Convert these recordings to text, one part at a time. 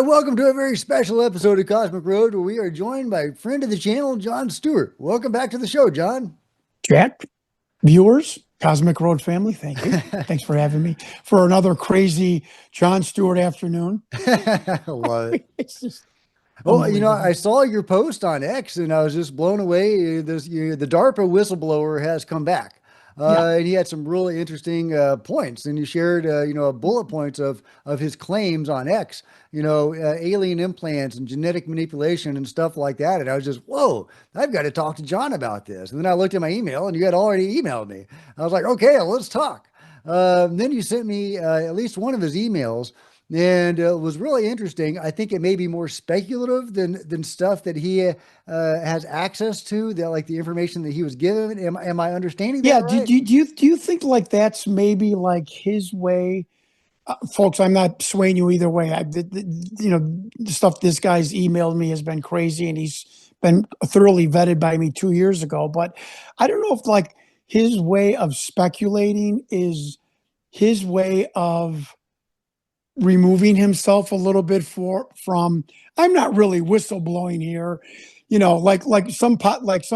right, welcome to a very special episode of Cosmic Road where we are joined by friend of the channel, John Stewart. Welcome back to the show, John. Jack, viewers, Cosmic Road family, thank you. Thanks for having me for another crazy John Stewart afternoon. I love it. It's just Well, unbelievable. I saw your post on X and I was just blown away. The DARPA whistleblower has come back. Yeah. And he had some really interesting points, and you shared, bullet points of his claims on X, alien implants and genetic manipulation and stuff like that. And I was just, whoa, I've got to talk to John about this. And then I looked at my email, and you had already emailed me. I was like, okay, well, let's talk. Then you sent me at least one of his emails. And it was really interesting. I think it may be more speculative than stuff that he has access to, that like the information that he was given. Am I understanding that Yeah. right? Do you think like that's maybe like his way? Folks, I'm not swaying you either way. The stuff this guy's emailed me has been crazy, and he's been thoroughly vetted by me 2 years ago. But I don't know if like his way of speculating is his way of removing himself a little bit from I'm not really whistleblowing here, like some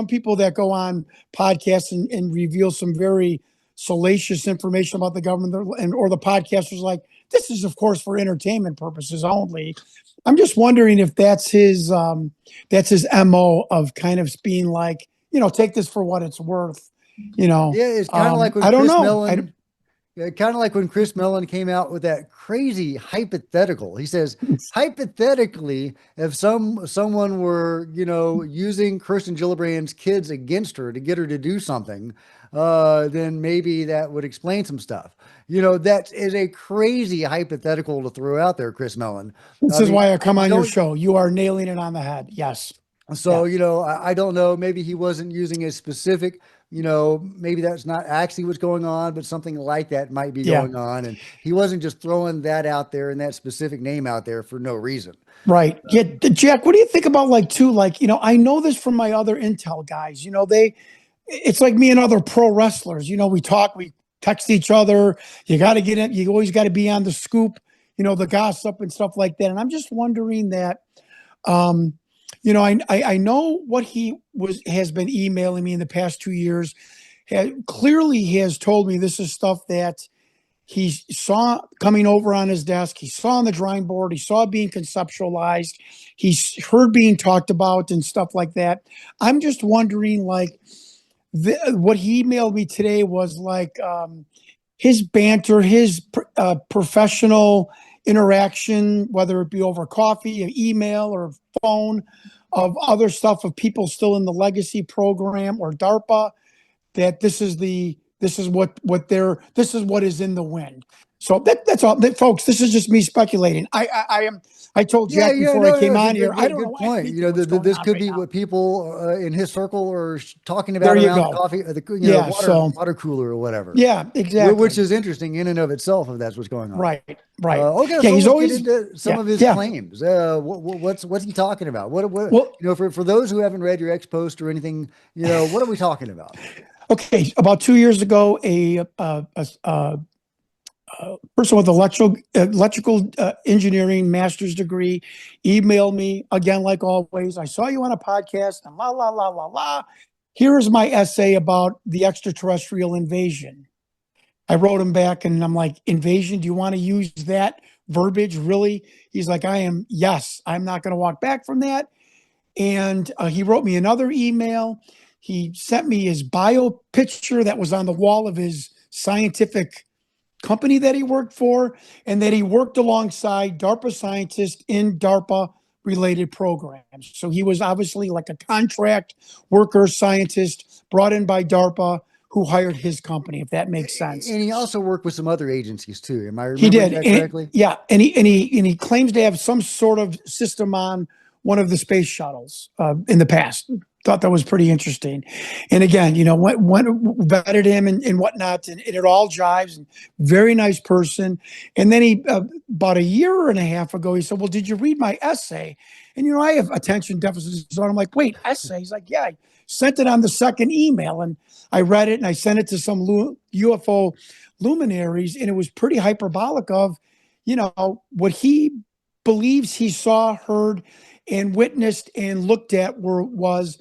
people that go on podcasts and reveal some very salacious information about the government, or the podcasters like, this is of course for entertainment purposes only. I'm just wondering if that's his MO of kind of being like, take this for what it's worth. Yeah, it's kind of like when I don't Chris know. Mellon. Yeah, kind of like when Chris Mellon came out with that crazy hypothetical. He says, hypothetically, if someone were, using Kirsten Gillibrand's kids against her to get her to do something, then maybe that would explain some stuff. That is a crazy hypothetical to throw out there, Chris Mellon. This is why I come on your show. You are nailing it on the head. Yes. So, I don't know. Maybe he wasn't using a specific, maybe that's not actually what's going on, but something like that might be going on. And he wasn't just throwing that out there and that specific name out there for no reason. Right. Yeah. Jack, what do you think about I know this from my other Intel guys, it's like me and other pro wrestlers, we talk, we text each other. You got to get in. You always got to be on the scoop, the gossip and stuff like that. And I'm just wondering that, I know what he has been emailing me in the past 2 years. Clearly, he has told me this is stuff that he saw coming over on his desk. He saw on the drawing board. He saw being conceptualized. He's heard being talked about and stuff like that. I'm just wondering, like, what he emailed me today was like his banter, his professional interaction, whether it be over coffee, an email, or phone, of other stuff of people still in the legacy program or DARPA, that this is what is in the wind. So that's all, folks. This is just me speculating. I told Jack before I came on here. I don't know. Good point. This could be what people in his circle are talking about There you around go. coffee, water cooler or whatever. Yeah, exactly. Which is interesting in and of itself, if that's what's going on. Right. Okay, Yeah, so he's let's always get into some of his claims. What's he talking about? For those who haven't read your ex post or anything, what are we talking about? Okay, about 2 years ago, a person with electrical engineering master's degree emailed me again, like always. I saw you on a podcast and la la la la la. Here is my essay about the extraterrestrial invasion. I wrote him back and I'm like, invasion? Do you want to use that verbiage? Really? He's like, yes, I'm not going to walk back from that. And he wrote me another email. He sent me his bio picture that was on the wall of his scientific company that he worked for, and that he worked alongside DARPA scientists in DARPA related programs. So he was obviously like a contract worker scientist brought in by DARPA who hired his company, if that makes sense. And he also worked with some other agencies too. Am I remembering that correctly? And he claims to have some sort of system on one of the space shuttles in the past. Thought that was pretty interesting. And again, went vetted him and whatnot, and it all jives. And very nice person. And then he, about a year and a half ago, he said, well, did you read my essay? And, I have attention deficit disorder. I'm like, wait, essay? He's like, yeah, I sent it on the second email. And I read it and I sent it to some UFO luminaries. And it was pretty hyperbolic of, what he believes he saw, heard, and witnessed and looked at was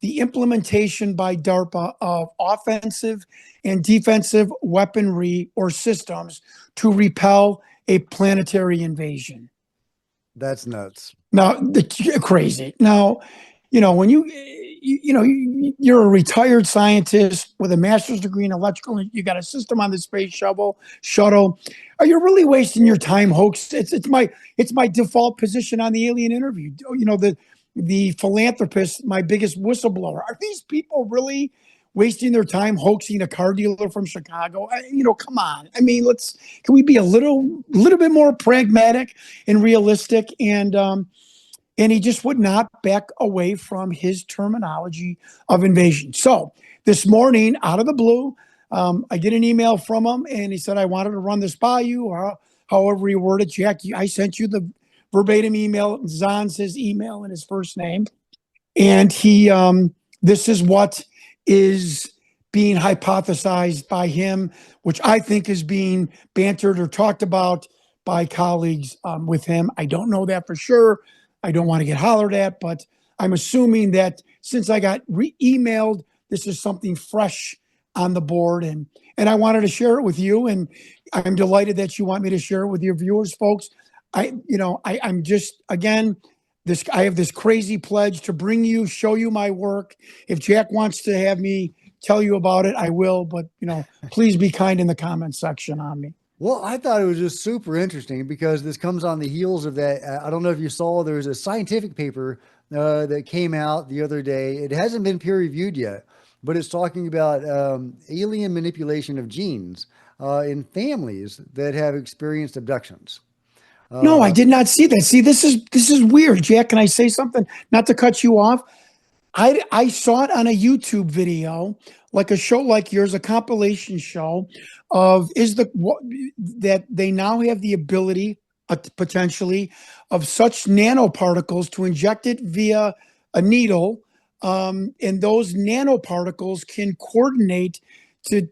the implementation by DARPA of offensive and defensive weaponry or systems to repel a planetary invasion. That's nuts. Now, crazy. Now, when you're a retired scientist with a master's degree in electrical, and you got a system on the space shuttle. Are you really wasting your time, hoax? It's my default position on the alien interview. The philanthropist, my biggest whistleblower. Are these people really wasting their time hoaxing a car dealer from Chicago? Come on. I mean, can we be a little bit more pragmatic and realistic? And he just would not back away from his terminology of invasion. So this morning, out of the blue, I get an email from him, and he said, I wanted to run this by you, or however he worded, Jack, I sent you the verbatim email. Zahn's his email and his first name. And this is what is being hypothesized by him, which I think is being bantered or talked about by colleagues with him. I don't know that for sure. I don't want to get hollered at, but I'm assuming that since I got emailed, this is something fresh on the board, and I wanted to share it with you. And I'm delighted that you want me to share it with your viewers, folks. I'm just, again, I have this crazy pledge to show you my work. If Jack wants to have me tell you about it, I will, but please be kind in the comment section on me. Well, I thought it was just super interesting because this comes on the heels of that. I don't know if you saw, there's a scientific paper that came out the other day. It hasn't been peer reviewed yet, but it's talking about alien manipulation of genes in families that have experienced abductions. No, I did not see that. See, this is weird, Jack. Can I say something? Not to cut you off. I saw it on a YouTube video, like a show like yours, a compilation show of that they now have the ability potentially of such nanoparticles to inject it via a needle, and those nanoparticles can coordinate to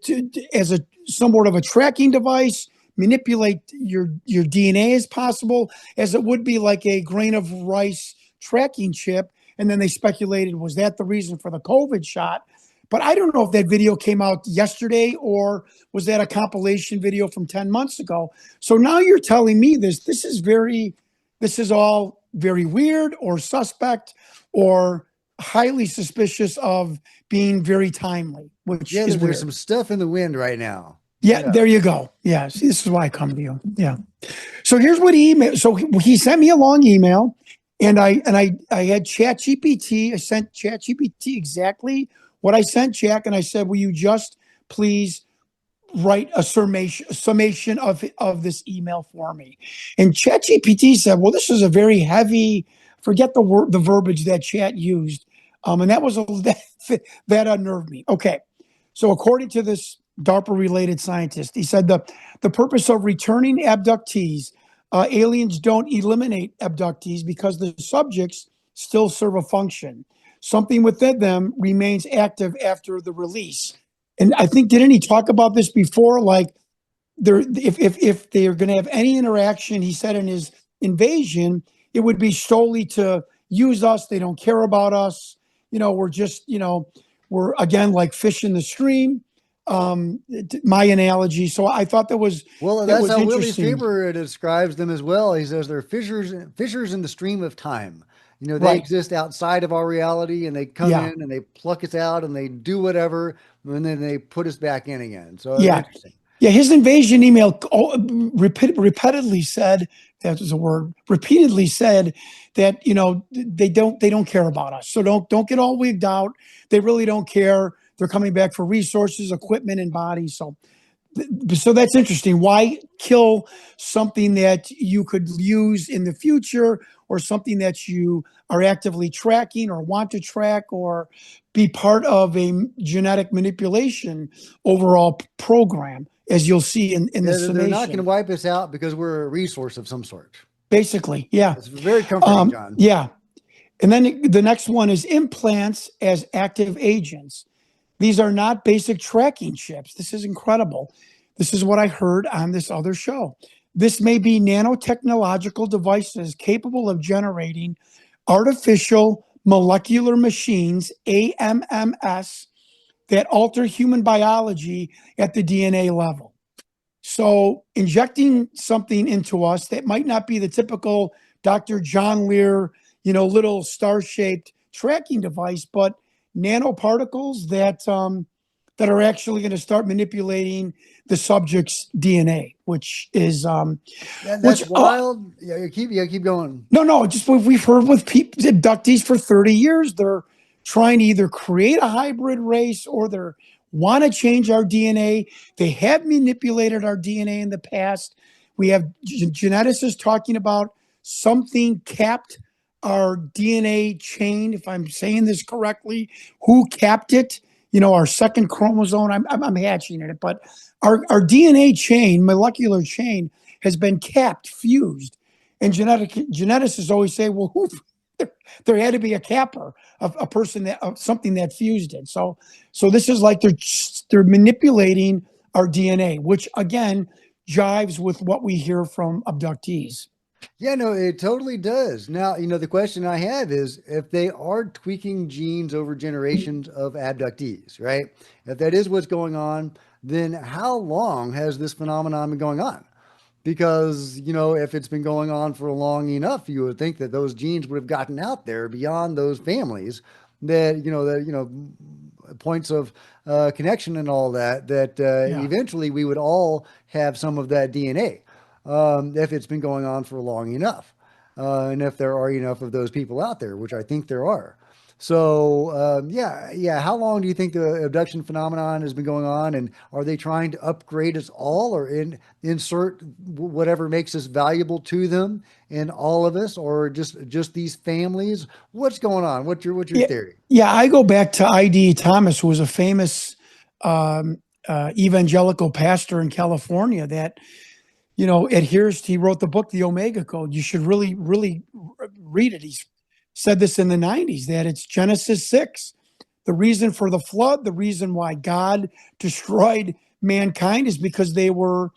as somewhat of a tracking device, manipulate your DNA as possible as it would be like a grain of rice tracking chip. And then they speculated, was that the reason for the COVID shot? But I don't know if that video came out yesterday or was that a compilation video from 10 months ago. So now you're telling me this is all very weird or suspect or highly suspicious of being very timely, which is there's weird. Some stuff in the wind right now. Yeah, there you go. Yeah, see, this is why I come to you. Yeah. So here's what he emailed. So he sent me a long email. And I had ChatGPT. I sent ChatGPT exactly what I sent Jack, and I said, "Will you just please write a summation of this email for me?" And ChatGPT said, "Well, this is a very heavy. Forget the verbiage that Chat used, and that was that unnerved me." Okay, so according to this DARPA-related scientist, he said the purpose of returning abductees. Aliens don't eliminate abductees because the subjects still serve a function. Something within them remains active after the release. And I think, didn't he talk about this before? Like, if they're going to have any interaction, he said in his invasion, it would be solely to use us. They don't care about us. We're just, we're again like fish in the stream. My analogy. So I thought that was that's how Willie Faber describes them as well. He says they're fissures in the stream of time. They exist outside of our reality, and they come in and they pluck us out and they do whatever, and then they put us back in again. So interesting. Yeah, his invasion email repeatedly said, that was a word, repeatedly said that they don't care about us. So don't get all wigged out. They really don't care. They're coming back for resources, equipment, and bodies. So that's interesting. Why kill something that you could use in the future, or something that you are actively tracking or want to track, or be part of a genetic manipulation overall program, as you'll see in the summation. They're not going to wipe us out because we're a resource of some sort. Basically, yeah. It's very comforting, John. Yeah. And then the next one is implants as active agents. These are not basic tracking chips. This is incredible. This is what I heard on this other show. This may be nanotechnological devices capable of generating artificial molecular machines, AMMS, that alter human biology at the DNA level. So injecting something into us that might not be the typical Dr. John Lear, little star-shaped tracking device, but nanoparticles that are actually going to start manipulating the subject's DNA, which is That's which wild. Yeah, keep going. no, just what we've heard with people, abductees for 30 years. They're trying to either create a hybrid race or they're want to change our DNA. They have manipulated our DNA in the past. We have geneticists talking about something capped our DNA chain, if I'm saying this correctly. Who capped it? Our second chromosome. I'm hatching it, but our DNA chain, molecular chain, has been capped, fused. And geneticists always say, well, there had to be a capper of a person that of something that fused it. So this is like they're manipulating our DNA, which again jives with what we hear from abductees. Yeah, no, it totally does. Now, the question I have is if they are tweaking genes over generations of abductees, right? If that is what's going on, then how long has this phenomenon been going on? Because, if it's been going on for long enough, you would think that those genes would have gotten out there beyond those families that points of connection and all that, Yeah. eventually we would all have some of that DNA if it's been going on for long enough. And if there are enough of those people out there, which I think there are. So, yeah. How long do you think the abduction phenomenon has been going on? And are they trying to upgrade us all or insert whatever makes us valuable to them in all of us or just these families? What's going on? What's your Yeah, theory? yeah. I go back to I.D. Thomas, who was a famous evangelical pastor in California that adheres. He wrote the book, The Omega Code. You should really, really read it. He's said this in the '90s that it's Genesis 6. The reason for the flood, the reason why God destroyed mankind is because they were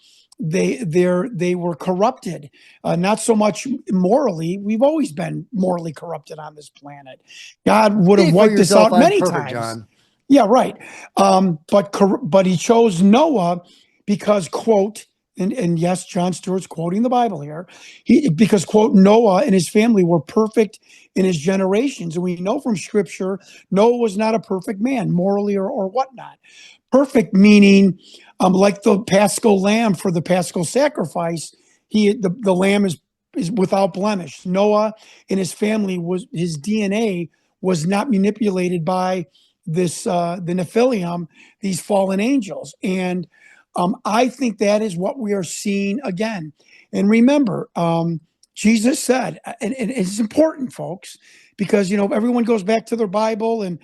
corrupted. Not so much morally. We've always been morally corrupted on this planet. God would have Speak for wiped us yourself. out I'm many perfect, times. John. Yeah, right. But he chose Noah because, quote, and yes, John Stewart's quoting the Bible here. Because, quote, Noah and his family were perfect in his generations. And we know from scripture, Noah was not a perfect man, morally or whatnot. Perfect meaning, like the Paschal lamb for the Paschal sacrifice, the lamb is without blemish. Noah and his family his DNA was not manipulated by the Nephilim, these fallen angels. And I think that is what we are seeing again. And remember, Jesus said, and it's important, folks, because everyone goes back to their Bible, and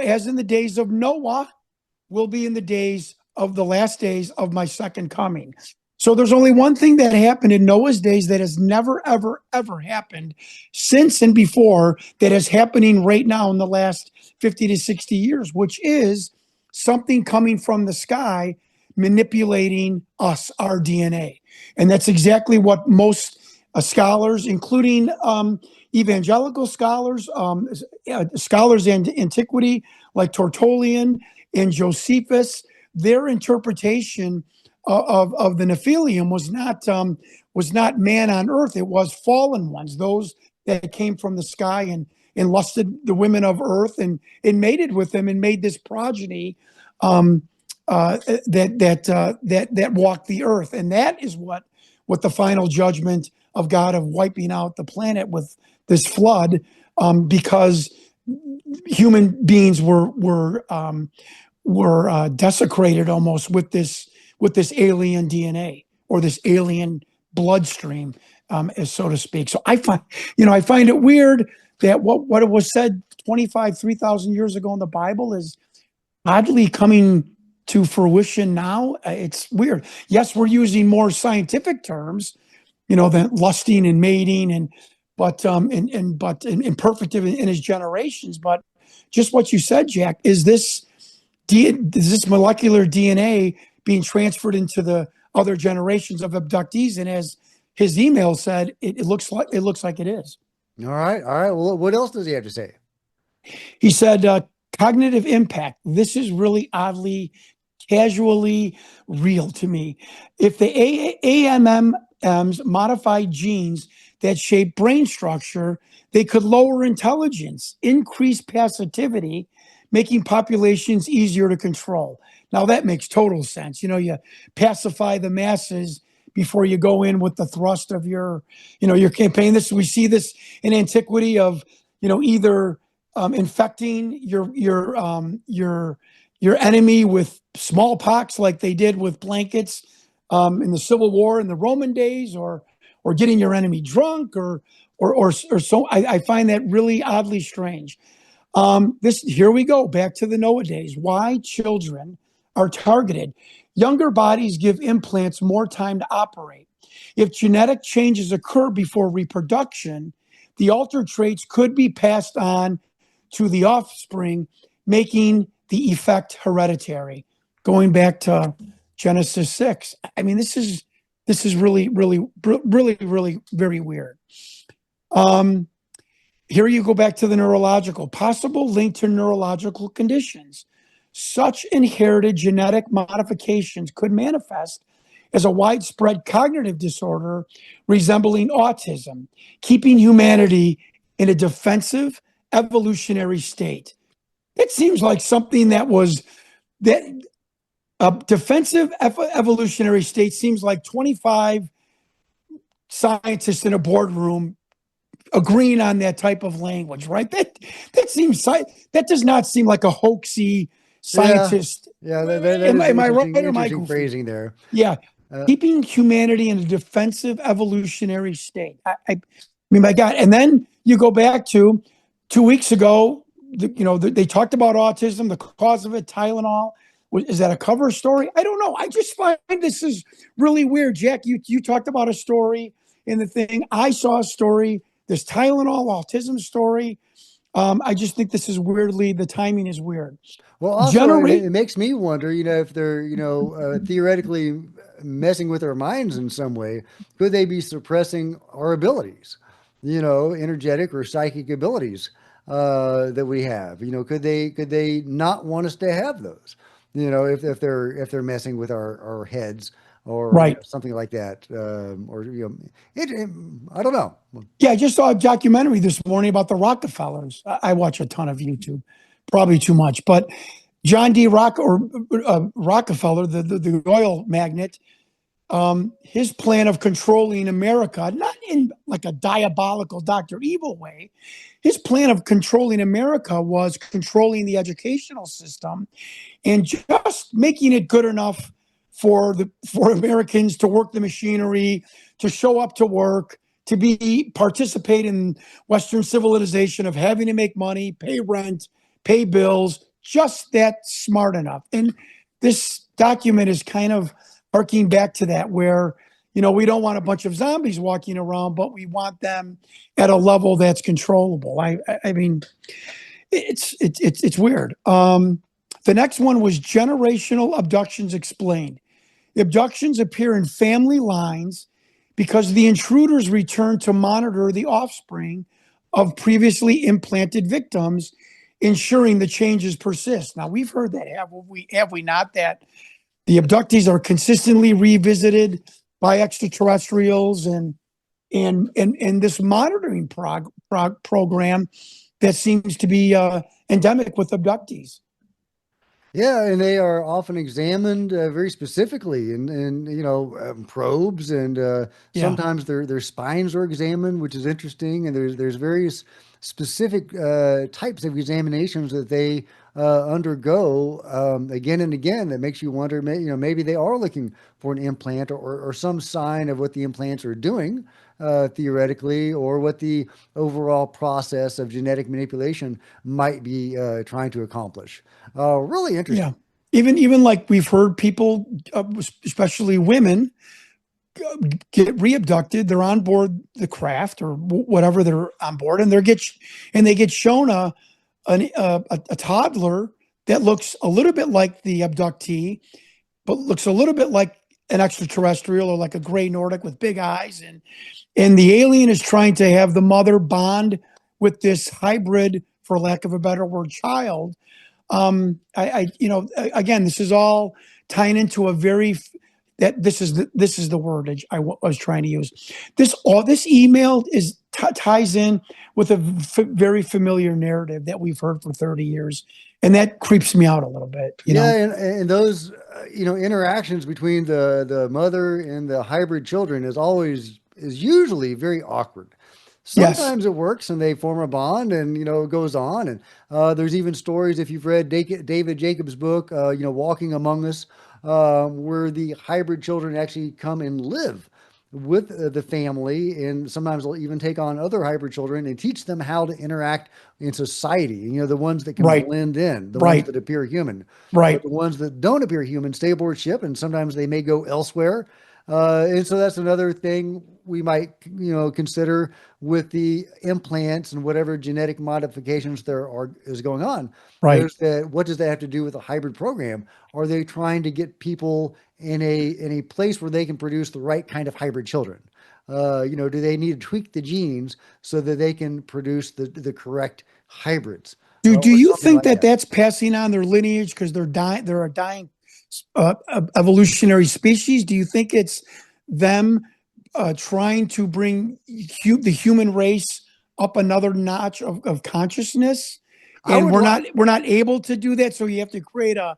as in the days of Noah, will be in the days of the last days of my second coming. So there's only one thing that happened in Noah's days that has never, ever, ever happened since and before that is happening right now in the last 50 to 60 years, which is something coming from the sky manipulating us, our DNA. And that's exactly what most scholars, including evangelical scholars, scholars in antiquity like Tertullian and Josephus, their interpretation of the Nephilim was not man on earth. It was fallen ones, those that came from the sky and lusted the women of earth and mated with them and made this progeny that walked the earth. And that is what the final judgment of God of wiping out the planet with this flood, because human beings were desecrated almost with this alien DNA or this alien bloodstream, as so to speak. So I find it weird that what it was said 3,000 years ago in the Bible is oddly coming to fruition now. It's weird. Yes, we're using more scientific terms, than lusting and mating and perfect in his generations. But just what you said, Jack, is this molecular DNA being transferred into other generations of abductees. And as his email said, it looks like it is. All right. All right. Well, what else does he have to say? He said, cognitive impact. This is really oddly, casually real to me. If the AMMs modify genes that shape brain structure, they could lower intelligence, increase passivity, making populations easier to control. Now that makes total sense. You pacify the masses before you go in with the thrust of your campaign. We see this in antiquity of, either infecting your enemy with smallpox, like they did with blankets in the Civil War in the Roman days, or getting your enemy drunk, or so. I find that really oddly strange. Here we go back to the Noah days. Why children are targeted? Younger bodies give implants more time to operate. If genetic changes occur before reproduction, the altered traits could be passed on to the offspring, making the effect hereditary. Going back to Genesis 6. I mean, this is really, really, really, really very weird. Here you go back to the neurological, possible link to neurological conditions. Such inherited genetic modifications could manifest as a widespread cognitive disorder resembling autism, keeping humanity in a defensive evolutionary state. It seems like something that a defensive evolutionary state seems like 25 scientists in a boardroom agreeing on that type of language, right? That does not seem like a hoaxy Yeah. scientist. Yeah. That is Am I right or am I interesting goofy? phrasing there. Yeah, Uh, keeping humanity in a defensive evolutionary state. I mean, my God. And then you go back to 2 weeks ago. They talked about autism, the cause of it, Tylenol. Is that a cover story? I don't know. I just find this is really weird. Jack, you talked about a story in the thing. I saw a story. This Tylenol autism story. I just think this is weirdly. The timing is weird. Well, also, Generate. it makes me wonder, if they're, theoretically messing with our minds in some way, could they be suppressing our abilities, energetic or psychic abilities that we have? Could they not want us to have those? If they're messing with our heads or Right. something like that, or I don't know. Yeah, I just saw a documentary this morning about the Rockefellers. I watch a ton of YouTube, probably too much, but John D. Rockefeller, the oil magnate, his plan of controlling America, not in like a diabolical Dr. Evil way, his plan of controlling America was controlling the educational system and just making it good enough for Americans to work the machinery, to show up to work, to participate in Western civilization of having to make money, pay rent, pay bills, just that smart enough. And this document is kind of harking back to that, where we don't want a bunch of zombies walking around, but we want them at a level that's controllable. I mean, it's weird. The next one was generational abductions explained. The abductions appear in family lines because the intruders return to monitor the offspring of previously implanted victims, ensuring the changes persist. Now, we've heard that, have we not, that the abductees are consistently revisited by extraterrestrials and this monitoring program that seems to be endemic with abductees. Yeah, and they are often examined very specifically in probes, and Yeah. sometimes their spines are examined, which is interesting. And there's various specific types of examinations that they undergo again and again. That makes you wonder, maybe they are looking for an implant or some sign of what the implants are doing theoretically, or what the overall process of genetic manipulation might be trying to accomplish. Really Yeah. interesting. Even like we've heard people, especially women, get re-abducted. They're on board the craft or whatever they're on board, and they get shown a toddler that looks a little bit like the abductee, but looks a little bit like an extraterrestrial or like a gray Nordic with big eyes, and the alien is trying to have the mother bond with this hybrid, for lack of a better word, child. Again, this is all tying into a very that this is the word I was trying to use. This email ties in with a very familiar narrative that we've heard for 30 years, and that creeps me out a little bit. Yeah, and those interactions between the mother and the hybrid children is usually very awkward. Yes, Sometimes it works and they form a bond and it goes on. And there's even stories, if you've read David Jacobs' book, Walking Among Us, where the hybrid children actually come and live with the family, and sometimes they'll even take on other hybrid children and teach them how to interact in society. The ones that can right, blend in, the ones right, that appear human. But right, the ones that don't appear human stay aboard ship, and sometimes they may go elsewhere. And so that's another thing we might, consider with the implants and whatever genetic modifications is going on. right. Is that what does that have to do with a hybrid program? Are they trying to get people in a place where they can produce the right kind of hybrid children? Do they need to tweak the genes so that they can produce the correct hybrids Do or you something think like that that? that's passing on their lineage because they're dying? They're a dying evolutionary species. Do you think it's them trying to bring the human race up another notch of consciousness, I and would like. we're not able to do that? So you have to create a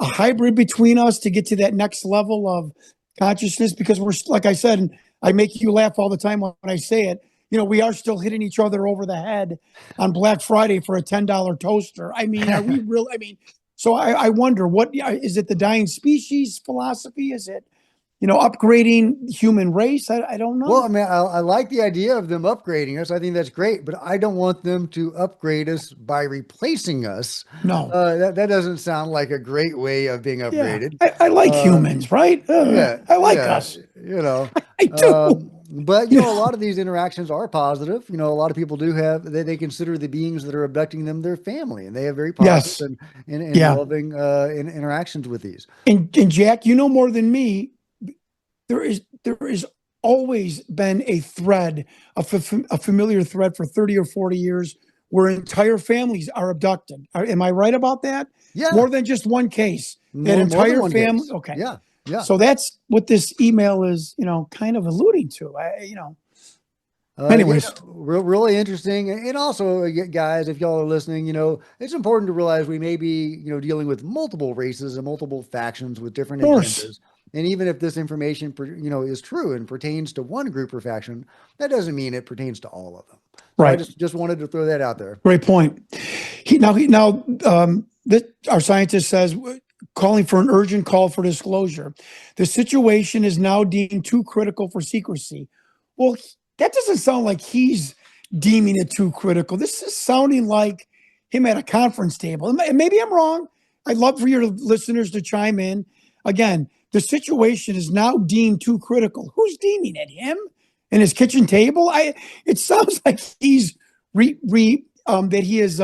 hybrid between us to get to that next level of consciousness, because we're, like I said, and I make you laugh all the time when I say it. We are still hitting each other over the head on Black Friday for a $10 toaster. I mean, are we real? I mean, so I wonder, what is it? The dying species philosophy? Is it, upgrading human race? I don't Well, I know. mean, I like the idea of them upgrading us. I think that's great, but I don't want them to upgrade us by replacing us. No. That doesn't sound like a great way of being Yeah. upgraded. I like Um, humans, right? yeah, I like yeah, us. you know. I do. But You a know, lot of these interactions are positive. A lot of people do have they consider the beings that are abducting them their family, and they have very positive yes. and Yeah. loving interactions with these. And Jack, you know more than me. There is always been a thread, a familiar thread for 30 or 40 years, where entire families are abducted. Am I right about that? Yeah, More than just one case. That more than entire one family. case. Okay. Yeah, yeah. So that's what this email is, kind of alluding to. Yeah, Anyways, really interesting. And also, guys, if y'all are listening, it's important to realize we may be, dealing with multiple races and multiple factions with different of course. agendas. And even if this information, is true and pertains to one group or faction, that doesn't mean it pertains to all of them. So I Right. just wanted to throw that out there. Great point. Our scientist says, calling for an urgent call for disclosure. The situation is now deemed too critical for secrecy. Well, that doesn't sound like he's deeming it too critical. This is sounding like him at a conference table. And maybe I'm wrong. I'd love for your listeners to chime in. Again, the situation is now deemed too critical. Who's deeming it? Him and his kitchen table? It sounds like he's that he is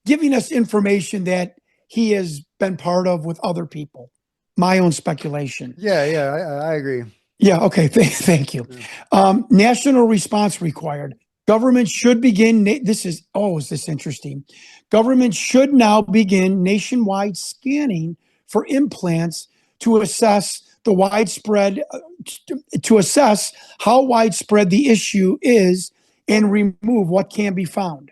giving us information that he has been part of with other people. My own speculation. Yeah, yeah, I agree. Yeah. Okay. Thank you. Yeah. National response required. Government should begin. Is this interesting? Government should now begin nationwide scanning for implants to assess the widespread, to assess how widespread the issue is and remove what can be found.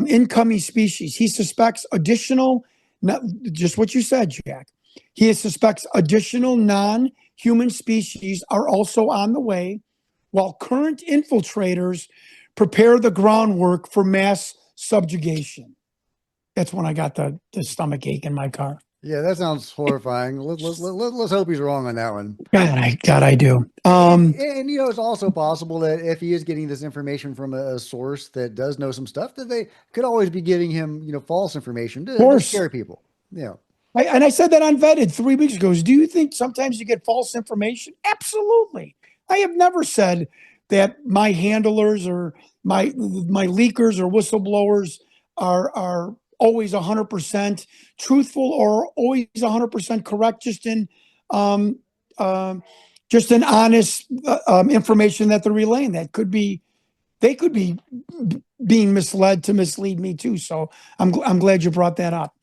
Incoming species. He suspects additional, not just what you said, Jack. He suspects additional non-human species are also on the way, while current infiltrators prepare the groundwork for mass subjugation. That's when I got the stomach ache in my car. Yeah, that sounds horrifying. Let's hope he's wrong on that one. God, I do. And it's also possible that if he is getting this information from a source that does know some stuff, that they could always be giving him, false information Of to course. scare people. Yeah. And I said that on Vetted 3 weeks ago. Do you think sometimes you get false information? Absolutely. I have never said that my handlers or my leakers or whistleblowers are always 100% truthful or always 100% correct. Just in just an honest information that they're relaying. That could be they could be being misled to mislead me too. So I'm glad you brought that up.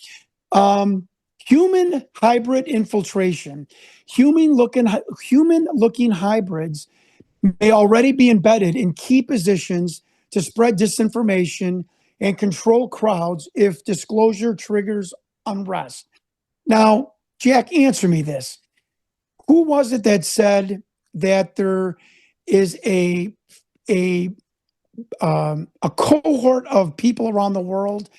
Human hybrid infiltration. Human looking hybrids may already be embedded in key positions to spread disinformation and control crowds if disclosure triggers unrest. Now, Jack, answer me this. Who was it that said that there is a cohort of people around the world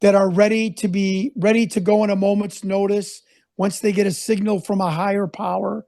that are ready to go in a moment's notice once they get a signal from a higher power?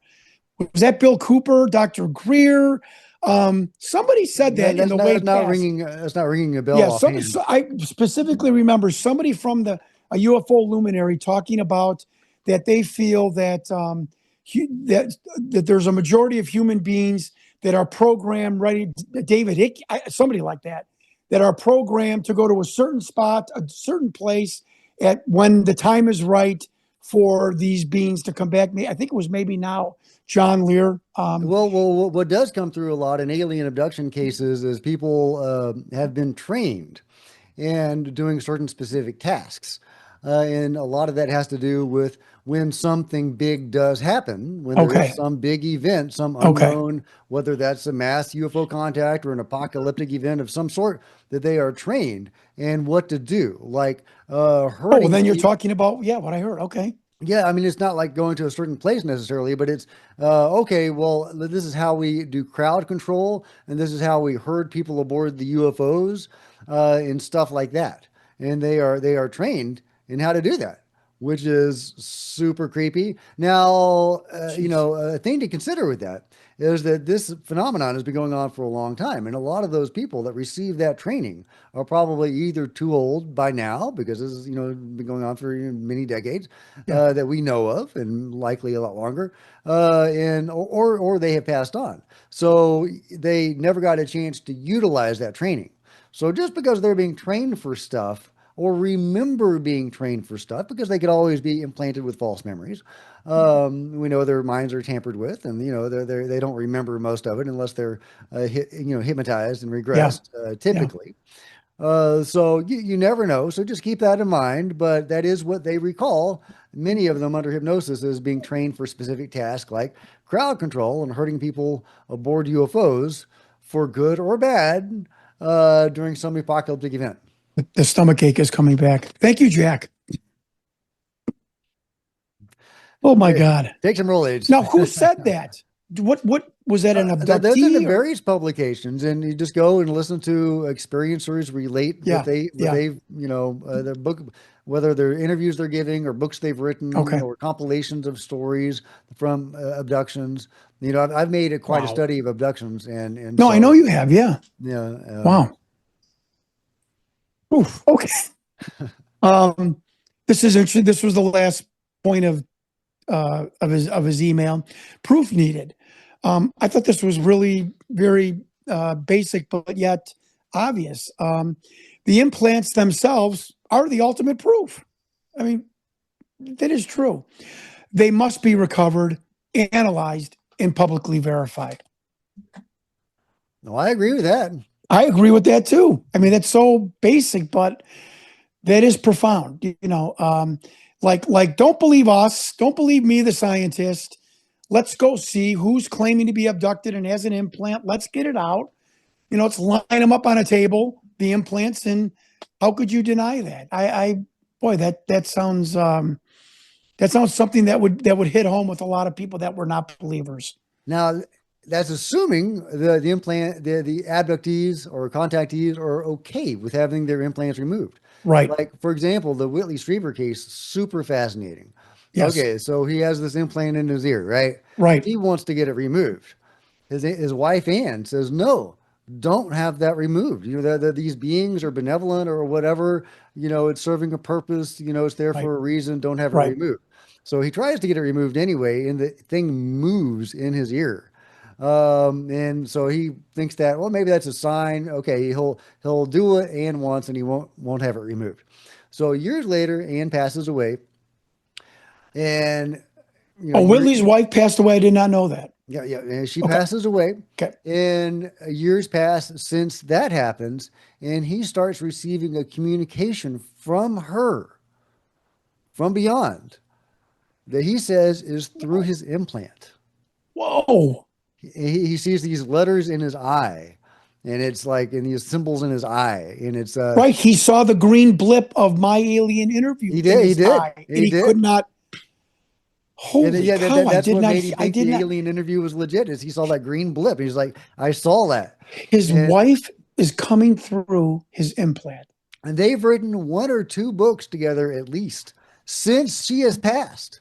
Was that Bill Cooper, Dr. Greer? Somebody said that in the way past. That's not ringing a bell Yeah, offhand. I specifically remember somebody from a UFO luminary talking about that they feel that that there's a majority of human beings that are programmed ready. David Hick, somebody like that, that are programmed to go to a certain spot, a certain place at when the time is right for these beings to come back. I think it was maybe now John Lear. What does come through a lot in alien abduction cases is people have been trained and doing certain specific tasks. And a lot of that has to do with when something big does happen, when there is Okay, some big event, some okay. unknown, whether that's a mass UFO contact or an apocalyptic event of some sort, that they are trained and what to do, like Oh, well, hurting then you're people. talking about, yeah, what I heard. Okay. Yeah, I mean, it's not like going to a certain place necessarily, but it's okay. Well, this is how we do crowd control, and this is how we herd people aboard the UFOs and stuff like that. And they are trained in how to do that, which is super creepy. Now, Jeez. a thing to consider with that is that this phenomenon has been going on for a long time, and a lot of those people that receive that training are probably either too old by now because this is been going on for many decades Yeah. that we know of, and likely a lot longer, and or they have passed on, so they never got a chance to utilize that training. So just because they're being trained for stuff or remember being trained for stuff, because they could always be implanted with false memories. We know their minds are tampered with, and they don't remember most of it unless they're hypnotized and Yeah. regressed, Yeah. typically. So you never know. So just keep that in mind. But that is what they recall. Many of them under hypnosis as being trained for specific tasks like crowd control and hurting people aboard UFOs for good or bad during some apocalyptic event. The stomach ache is coming back. Thank you, Jack. Oh my Hey, God. take some Rolaids. Now, who said that? What was that, an That's in the abductee or? various publications, and you just go and listen to experiencers relate Yeah. what Yeah. they've their book, whether they're interviews they're giving or books they've written Okay. or compilations of stories from abductions. I've made quite a Wow. study of abductions, and No, I know so you have. Yeah. yeah, Wow. Oof. Okay. Um, this is interesting. This was the last point of his email. Proof needed. I thought this was really very basic, but yet obvious. The implants themselves are the ultimate proof. I mean, that is true. They must be recovered, analyzed, and publicly verified. no, I agree with that. I agree with that too. I mean, that's so basic, but that is profound. Like don't believe us, don't believe me, the scientist. Let's go see who's claiming to be abducted and has an implant. Let's get it out. Let's line them up on a table, the implants, and how could you deny that? Boy, that sounds something that would hit home with a lot of people that were not believers. Now, that's assuming the implant, the abductees or contactees are okay with having their implants removed. Right. Like, for example, the Whitley Strieber case, super fascinating. Yes. Okay, so he has this implant in his ear, right? Right. He wants to get it removed. His wife Ann says, no, don't have that removed. These beings are benevolent or whatever. It's serving a purpose. It's there Right. for a reason. Don't have it Right. removed. So he tries to get it removed anyway, and the thing moves in his ear. And so he thinks that, well, maybe that's a sign. Okay, he'll do it Ann once, and he won't have it removed. So years later, Ann passes away, and You know, Oh, you Whitley's wife passed away. I did not know that. yeah, yeah, and she Okay. passes away, Okay. and years pass since that happens, and he starts receiving a communication from her from beyond that he says is through his implant. Whoa. He sees these letters in his eye, and it's like, and these symbols in his eye, and it's Right. He saw the green blip of my alien interview in he his did, eye, and he he could did. not. And Holy yeah, cow! I that's did what not. made him I think did the not. alien interview was legit. Is he saw that green blip? He's like, I saw that, His and wife is coming through his implant. they've written one or two books together at least since she has passed.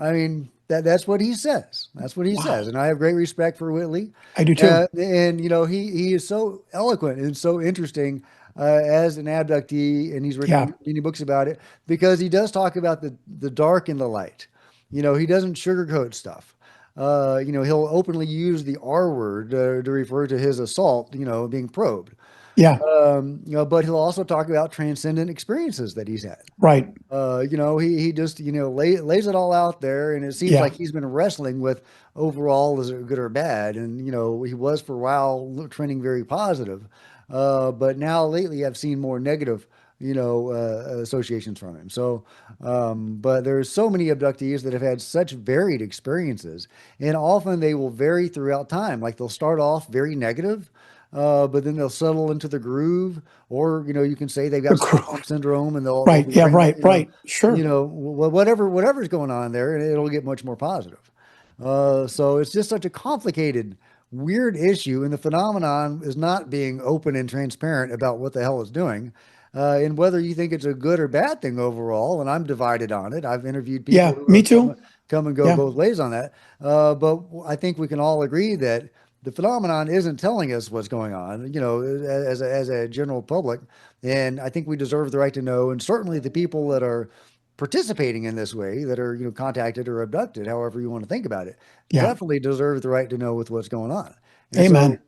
I mean, that's what he says. That's what he says, Wow. and I have great respect for Whitley. I do too. And you know, he is so eloquent and so interesting as an abductee, and he's Yeah. written many books about it because he does talk about the dark and the light. You know, he doesn't sugarcoat stuff. You know, he'll openly use the R word to refer to his assault. You know, being probed. Yeah. You know, but he'll also talk about transcendent experiences that he's had. Right. You know, he just, you know, lays it all out there, and it seems Yeah. like he's been wrestling with overall, is it good or bad? And, you know, he was for a while trending very positive. But now lately I've seen more negative, you know, associations from him. So, but there's so many abductees that have had such varied experiences, and often they will vary throughout time. Like they'll start off very negative, but then they'll settle into the groove, or you know, you can say they've The got crew. Stockholm syndrome, and they'll Right. be Yeah. bringing up, Right. Right. Sure. whatever's going on there, and it'll get much more positive. So it's just such a complicated, weird issue, and the phenomenon is not being open and transparent about what the hell it's doing. And whether you think it's a good or bad thing overall, and I'm divided on it. I've interviewed people Yeah. who Me have come too. come and go Yeah. both ways on that. But I think we can all agree that the phenomenon isn't telling us what's going on, you know, as a general public. And I think we deserve the right to know. And certainly the people that are participating in this way, that are, you know, contacted or abducted, however you want to think about it, Yeah. definitely deserve the right to know with what's going on. And Amen.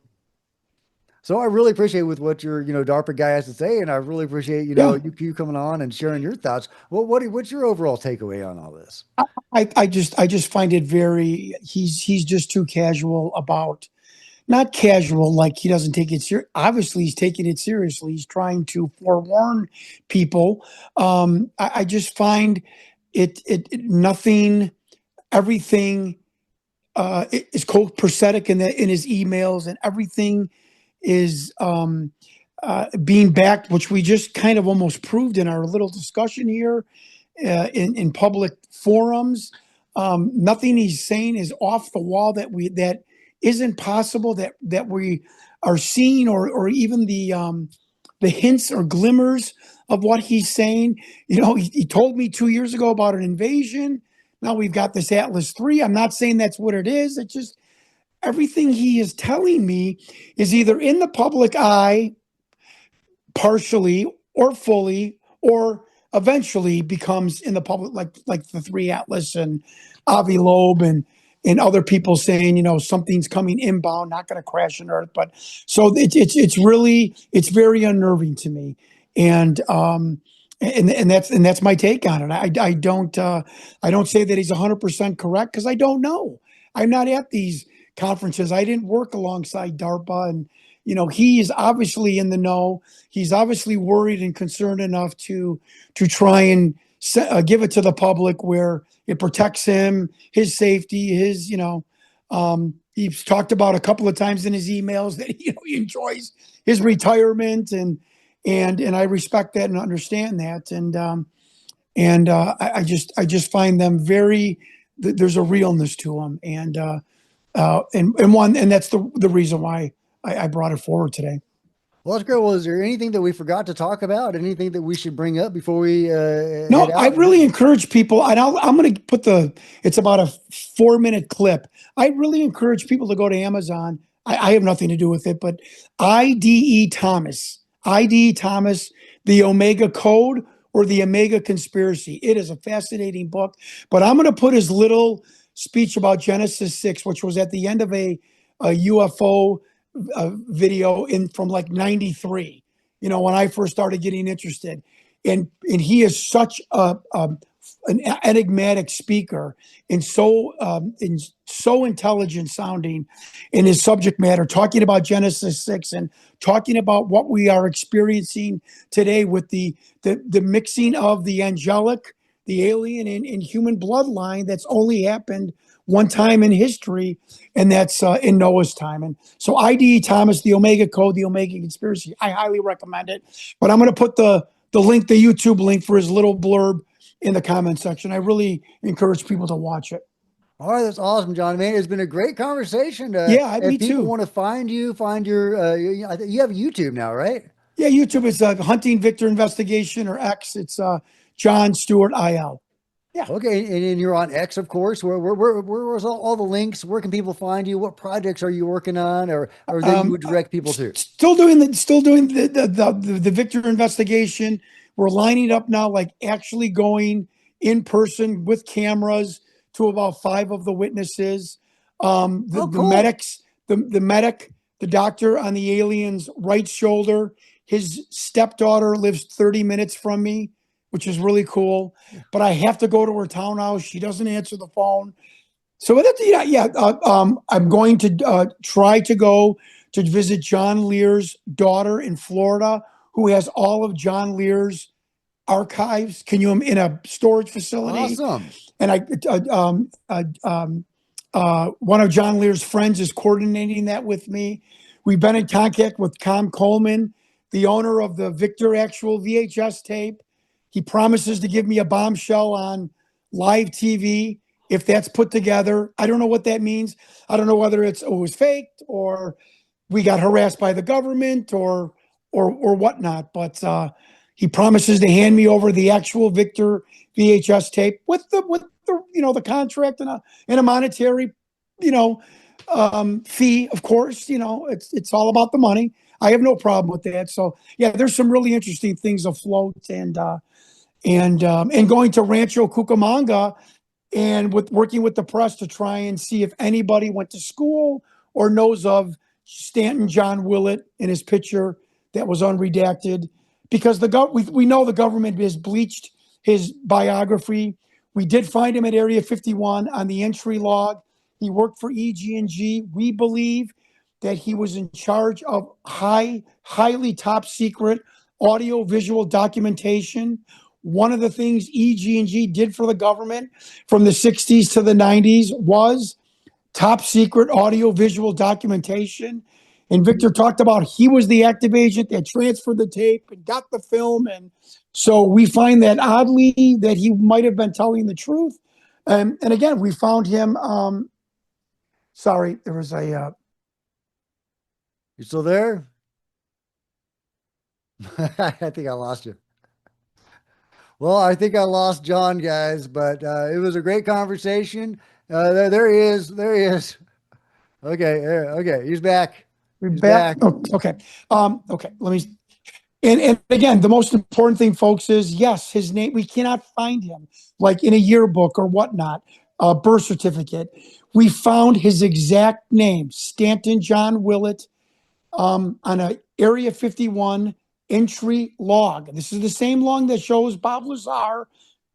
so I really appreciate with what your, you know, DARPA guy has to say, and I really appreciate, you know, Yeah. you coming on and sharing your thoughts. Well, what's your overall takeaway on all this? I just find it very. He's just too casual about. Not casual, like he doesn't take it serious. Obviously, he's taking it seriously. He's trying to forewarn people. I just find it nothing. Everything is prosthetic in his emails, and everything is being backed, which we just kind of almost proved in our little discussion here in public forums. Nothing he's saying is off the wall that isn't possible that we are seeing, or even the hints or glimmers of what he's saying. You know, he told me 2 years ago about an invasion. Now we've got this Atlas 3. I'm not saying that's what it is. It's just everything he is telling me is either in the public eye partially or fully, or eventually becomes in the public, like the three Atlas and Avi Loeb and other people saying, you know, something's coming inbound, not going to crash on Earth. But so it's really, it's very unnerving to me, and that's my take on it. I don't say that he's 100% correct, because I don't know. I'm not at these conferences. I didn't work alongside DARPA, and you know, he is obviously in the know. He's obviously worried and concerned enough to try and give it to the public where it protects him, his safety, his, you know, he's talked about a couple of times in his emails that, you know, he enjoys his retirement, and I respect that and understand that. I just find them very, there's a realness to them. And that's the reason why I brought it forward today. Well, that's great. Well, is there anything that we forgot to talk about? Anything that we should bring up before we head No, I out? really encourage people, and I'm going to put it's about a 4 minute clip. I really encourage people to go to Amazon. I have nothing to do with it, but IDE Thomas, the Omega Code or the Omega Conspiracy. It is a fascinating book, but I'm going to put his little speech about Genesis 6, which was at the end of a UFO video from like 93, you know, when I first started getting interested. And he is such a an enigmatic speaker and so intelligent sounding in his subject matter, talking about Genesis 6 and talking about what we are experiencing today with the mixing of the angelic, the alien, and human bloodline that's only happened one time in history, and that's in Noah's time. And so IDE Thomas, the Omega Code, the Omega Conspiracy, I highly recommend it. But I'm going to put the link, the YouTube link for his little blurb in the comment section. I really encourage people to watch it. All right, that's awesome, John. Man, it's been a great conversation. Yeah, me If people too. want to find you, find your, you have YouTube now, right? Yeah, YouTube is Hunting Victor Investigation, or X. It's John Stewart IL. Yeah. Okay, and then you're on X, of course. Where's all the links? Where can people find you? What projects are you working on, or that you would direct people to? Still doing the Victor investigation. We're lining up now, like actually going in person with cameras to about 5 of the witnesses. The Cool. medics, the medic, the doctor on the alien's right shoulder. His stepdaughter lives 30 minutes from me, which is really cool. But I have to go to her townhouse. She doesn't answer the phone. So I'm going to try to go to visit John Lear's daughter in Florida, who has all of John Lear's archives. Can you in a storage facility? Awesome. And one of John Lear's friends is coordinating that with me. We've been in contact with Tom Coleman, the owner of the Victor actual VHS tape. He promises to give me a bombshell on live TV if that's put together. I don't know what that means. I don't know whether it was faked or we got harassed by the government or whatnot. But he promises to hand me over the actual Victor VHS tape with the contract and a monetary fee. Of course, it's all about the money. I have no problem with that. So yeah, there's some really interesting things afloat, and going to Rancho Cucamonga and working with the press to try and see if anybody went to school or knows of Stanton John Willett in his picture that was unredacted, because we know the government has bleached his biography. We did find him at Area 51 on the entry log. He worked for EG&G. We believe that he was in charge of highly top secret audio visual documentation. One of the things EG&G did for the government from the 60s to the 90s was top secret audio visual documentation. And Victor talked about he was the active agent that transferred the tape and got the film. And so we find that oddly that he might have been telling the truth. And again, we found him. Sorry, there was a. You still there? I think I lost you. Well, I think I lost John, guys, but it was a great conversation. There he is. There he is. Okay. Okay. He's back. We're back. Oh, okay. Okay. Let me. And again, the most important thing, folks, is yes, his name. We cannot find him like in a yearbook or whatnot, a birth certificate. We found his exact name, Stanton John Willett, on a Area 51 entry log. This is the same log that shows Bob Lazar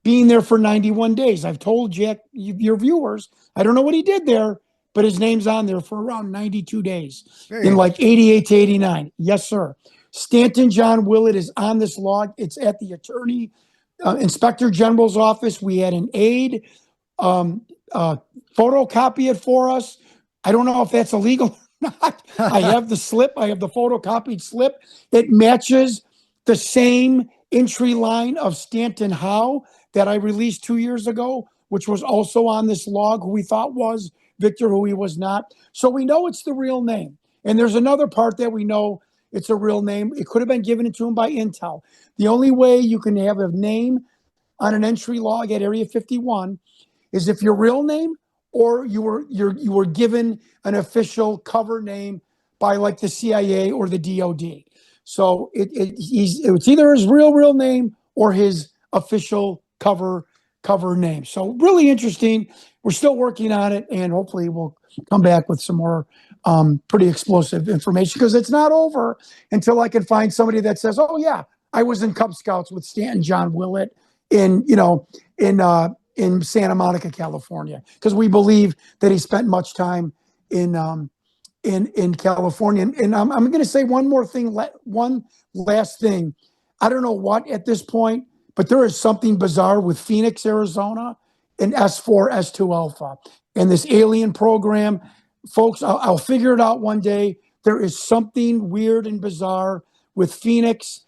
being there for 91 days. I've told Jack, your viewers, I don't know what he did there, but his name's on there for around 92 days in like 88 to 89. Yes, sir. Stanton John Willett is on this log. It's at the Attorney Inspector General's office. We had an aide photocopy it for us. I don't know if that's illegal or not. I have the slip. I have the photocopied slip. It matches the same entry line of Stanton Howe that I released 2 years ago, which was also on this log, who we thought was Victor, who he was not. So we know it's the real name. And there's another part that we know it's a real name. It could have been given to him by Intel. The only way you can have a name on an entry log at Area 51 is if your real name or you were given an official cover name by like the CIA or the DOD. So it's either his real name or his official cover name. So really interesting. We're still working on it, and hopefully we'll come back with some more pretty explosive information, because it's not over until I can find somebody that says, oh yeah, I was in Cub Scouts with Stanton John Willett in in Santa Monica, California, because we believe that he spent much time in in California. And I'm going to say one more thing, one last thing. I don't know what at this point, but there is something bizarre with Phoenix, Arizona, and S4, S2 Alpha, and this alien program. Folks, I'll figure it out one day. There is something weird and bizarre with Phoenix.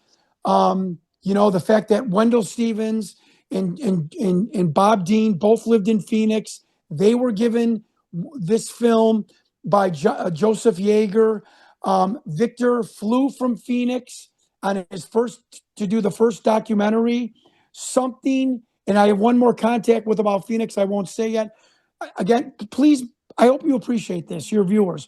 The fact that Wendell Stevens and Bob Dean both lived in Phoenix. They were given this film by Joseph Yeager. Victor flew from Phoenix on his first to do the first documentary. Something, and I have one more contact with about Phoenix. I won't say yet. Again, please, I hope you appreciate this, your viewers.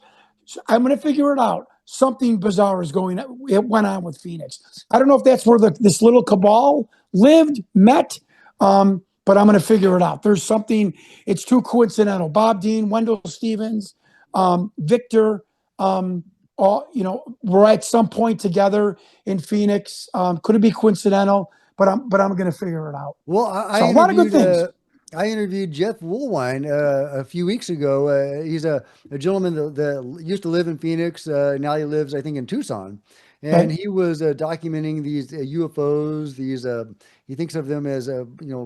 I'm going to figure it out. Something bizarre is going. It went on with Phoenix. I don't know if that's where this little cabal lived, met, but I'm going to figure it out. There's something. It's too coincidental. Bob Dean, Wendell Stevens, Victor, we're at some point together in Phoenix. Could it be coincidental? But I'm going to figure it out. Well, So a lot of good things. I interviewed Jeff Woolwine a few weeks ago. He's a gentleman that used to live in Phoenix. Now he lives, I think, in Tucson. And Okay. he was documenting these UFOs. He thinks of them as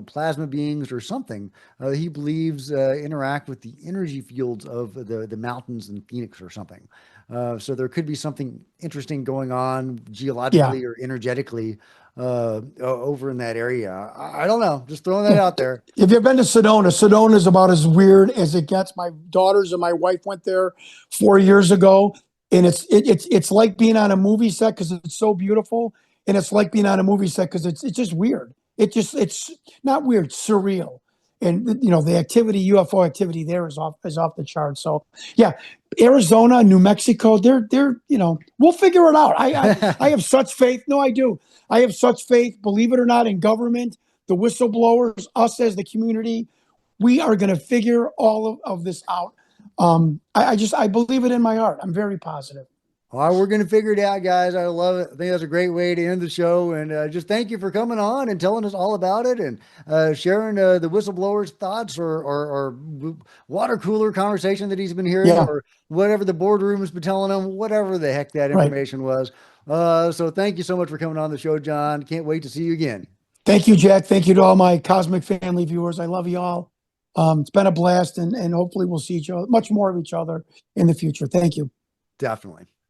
plasma beings or something. He believes interact with the energy fields of the mountains in Phoenix or something. So there could be something interesting going on Yeah. geologically or energetically over in that area. I don't know. Just throwing that Yeah. out there. If you've been to Sedona, Sedona is about as weird as it gets. My daughters and my wife went there 4 years ago, and it's like being on a movie set because it's so beautiful, and it's like being on a movie set because it's just weird. It's not weird, surreal, and the activity, UFO activity there is off the charts. So yeah, Arizona, New Mexico, they're we'll figure it out. I have such faith. No, I do. I have such faith, believe it or not, in government, the whistleblowers, us as the community. We are going to figure all of this out. I believe it in my heart. I'm very positive. All right, we're going to figure it out, guys. I love it. I think that's a great way to end the show. And just thank you for coming on and telling us all about it and sharing the whistleblower's thoughts or water cooler conversation that he's been hearing Yeah, or whatever the boardroom has been telling him, whatever the heck that right. information was. So thank you so much for coming on the show, John. Can't wait to see you again. Thank you, Jack. Thank you to all my Cosmic Family viewers. I love you all. It's been a blast, and hopefully we'll see each other, much more of each other in the future. Thank you. Definitely.